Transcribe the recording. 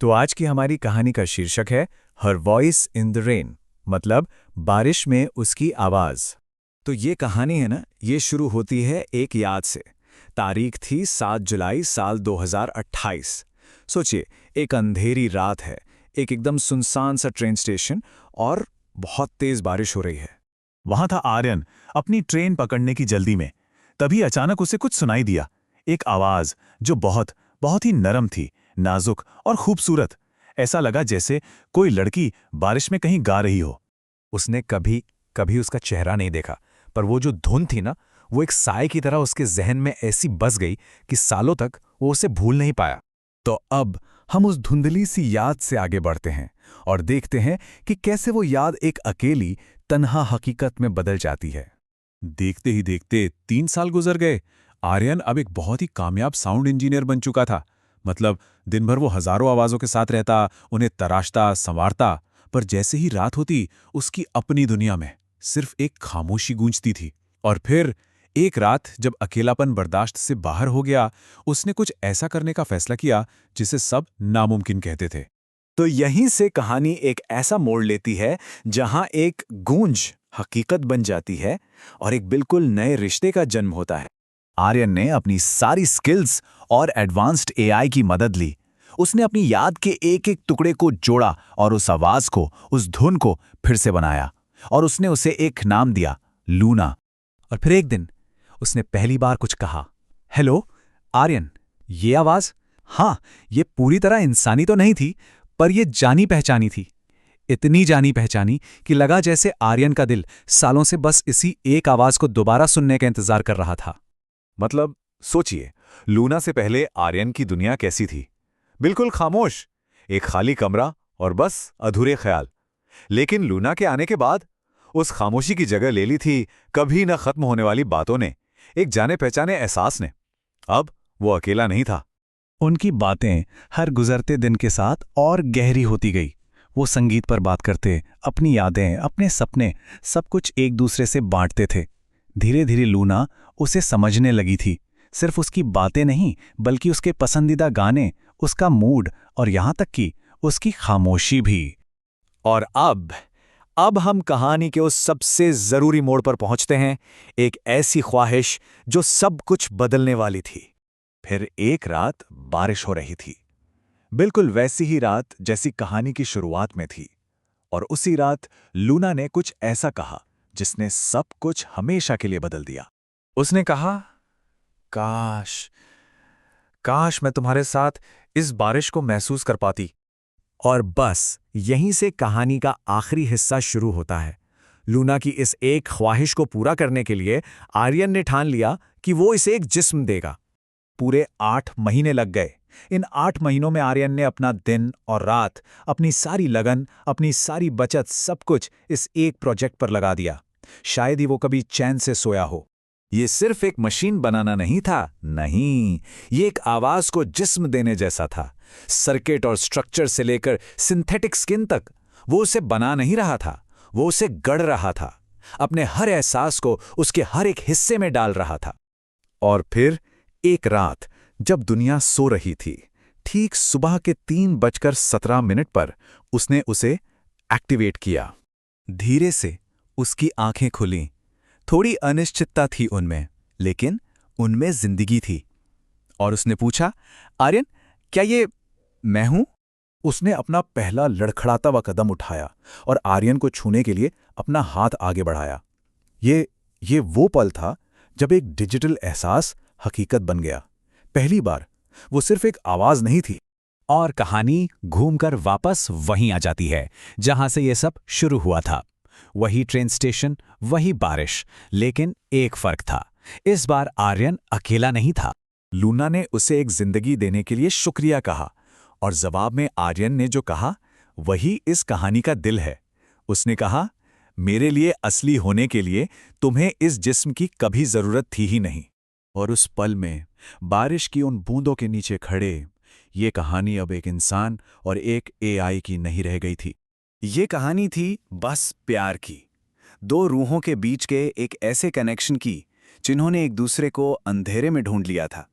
तो आज की हमारी कहानी का शीर्षक है her voice in the rain, मतलब बारिश में उसकी आवाज। तो ये कहानी है ना, ये शुरू होती है एक याद से। तारीख थी 7 जुलाई साल 2028। सोचिए, एक अंधेरी रात है, एक एकदम सुनसान सा ट्रेन स्टेशन और बहुत तेज बारिश हो रही है। वहां था आर्यन, अपनी ट्रेन पकड़ने की जल्दी में। तभी अचानक उसे कुछ सुनाई दिया, एक आवाज जो बहुत बहुत ही नरम थी, नाजुक और खूबसूरत। ऐसा लगा जैसे कोई लड़की बारिश में कहीं गा रही हो। उसने कभी कभी उसका चेहरा नहीं देखा, पर वो जो धुन थी ना, वो एक साए की तरह उसके जहन में ऐसी बस गई कि सालों तक वो उसे भूल नहीं पाया। तो अब हम उस धुंधली सी याद से आगे बढ़ते हैं और देखते हैं कि कैसे वो याद एक अकेली तन्हा हकीकत में बदल जाती है। देखते ही देखते 3 साल गुजर गए। आर्यन अब एक बहुत ही कामयाब साउंड इंजीनियर बन चुका था। मतलब दिन भर वो हजारों आवाजों के साथ रहता, उन्हें तराशता, संवारता। पर जैसे ही रात होती, उसकी अपनी दुनिया में सिर्फ एक खामोशी गूंजती थी। और फिर एक रात जब अकेलापन बर्दाश्त से बाहर हो गया, उसने कुछ ऐसा करने का फैसला किया जिसे सब नामुमकिन कहते थे। तो यहीं से कहानी एक ऐसा मोड़ लेती है जहां एक गूंज हकीकत बन जाती है और एक बिल्कुल नए रिश्ते का जन्म होता है। आर्यन ने अपनी सारी स्किल्स और एडवांस्ड एआई की मदद ली। उसने अपनी याद के एक एक टुकड़े को जोड़ा और उस आवाज को, उस धुन को फिर से बनाया। और उसने उसे एक नाम दिया, लूना। और फिर एक दिन उसने पहली बार कुछ कहा, हेलो आर्यन, ये आवाज? हाँ, ये पूरी तरह इंसानी तो नहीं थी, पर ये जानी पहचानी थी। इतनी जानी पहचानी कि लगा जैसे आर्यन का दिल सालों से बस इसी एक आवाज को दोबारा सुनने का इंतजार कर रहा था। मतलब सोचिए, लूना से पहले आर्यन की दुनिया कैसी थी? बिल्कुल खामोश, एक खाली कमरा और बस अधूरे ख्याल। लेकिन लूना के आने के बाद उस खामोशी की जगह ले ली थी कभी न खत्म होने वाली बातों ने, एक जाने पहचाने एहसास ने। अब वो अकेला नहीं था। उनकी बातें हर गुजरते दिन के साथ और गहरी होती गई। वो संगीत पर बात करते, अपनी यादें, अपने सपने, सब कुछ एक दूसरे से बांटते थे। धीरे धीरे लूना उसे समझने लगी थी। सिर्फ उसकी बातें नहीं, बल्कि उसके पसंदीदा गाने, उसका मूड और यहां तक कि उसकी खामोशी भी। और अब हम कहानी के उस सबसे जरूरी मोड़ पर पहुंचते हैं, एक ऐसी ख्वाहिश जो सब कुछ बदलने वाली थी। फिर एक रात बारिश हो रही थी, बिल्कुल वैसी ही रात जैसी कहानी की शुरुआत में थी। और उसी रात लूना ने कुछ ऐसा कहा जिसने सब कुछ हमेशा के लिए बदल दिया। उसने कहा, काश काश मैं तुम्हारे साथ इस बारिश को महसूस कर पाती। और बस यहीं से कहानी का आखिरी हिस्सा शुरू होता है। लूना की इस एक ख्वाहिश को पूरा करने के लिए आर्यन ने ठान लिया कि वो इसे एक जिस्म देगा। पूरे 8 महीने लग गए। इन 8 महीनों में आर्यन ने अपना दिन और रात, अपनी सारी लगन, अपनी सारी बचत, सब कुछ इस एक प्रोजेक्ट पर लगा दिया। शायद ही वो कभी चैन से सोया हो। ये सिर्फ एक मशीन बनाना नहीं था, नहीं, ये एक आवाज को जिस्म देने जैसा था। सर्किट और स्ट्रक्चर से लेकर सिंथेटिक स्किन तक वो उसे बना नहीं रहा था, वो उसे गढ़ रहा था। अपने हर एहसास को उसके हर एक हिस्से में डाल रहा था। और फिर एक रात जब दुनिया सो रही थी, ठीक सुबह के 3:17 पर उसने उसे एक्टिवेट किया। धीरे से उसकी आंखें खुलीं। थोड़ी अनिश्चितता थी उनमें, लेकिन उनमें जिंदगी थी। और उसने पूछा, आर्यन, क्या ये मैं हूं? उसने अपना पहला लड़खड़ाता हुआ कदम उठाया और आर्यन को छूने के लिए अपना हाथ आगे बढ़ाया। ये वो पल था जब एक डिजिटल एहसास हकीकत बन गया। पहली बार वो सिर्फ एक आवाज नहीं थी। और कहानी घूमकर वापस वहीं आ जाती है जहां से ये सब शुरू हुआ था। वही ट्रेन स्टेशन, वही बारिश, लेकिन एक फर्क था। इस बार आर्यन अकेला नहीं था। लूना ने उसे एक जिंदगी देने के लिए शुक्रिया कहा, और जवाब में आर्यन ने जो कहा वही इस कहानी का दिल है। उसने कहा, मेरे लिए असली होने के लिए तुम्हें इस जिस्म की कभी जरूरत थी ही नहीं। और उस पल में बारिश की उन बूंदों के नीचे खड़े, ये कहानी अब एक इंसान और एक एआई की नहीं रह गई थी। ये कहानी थी बस प्यार की, दो रूहों के बीच के एक ऐसे कनेक्शन की जिन्होंने एक दूसरे को अंधेरे में ढूंढ लिया था।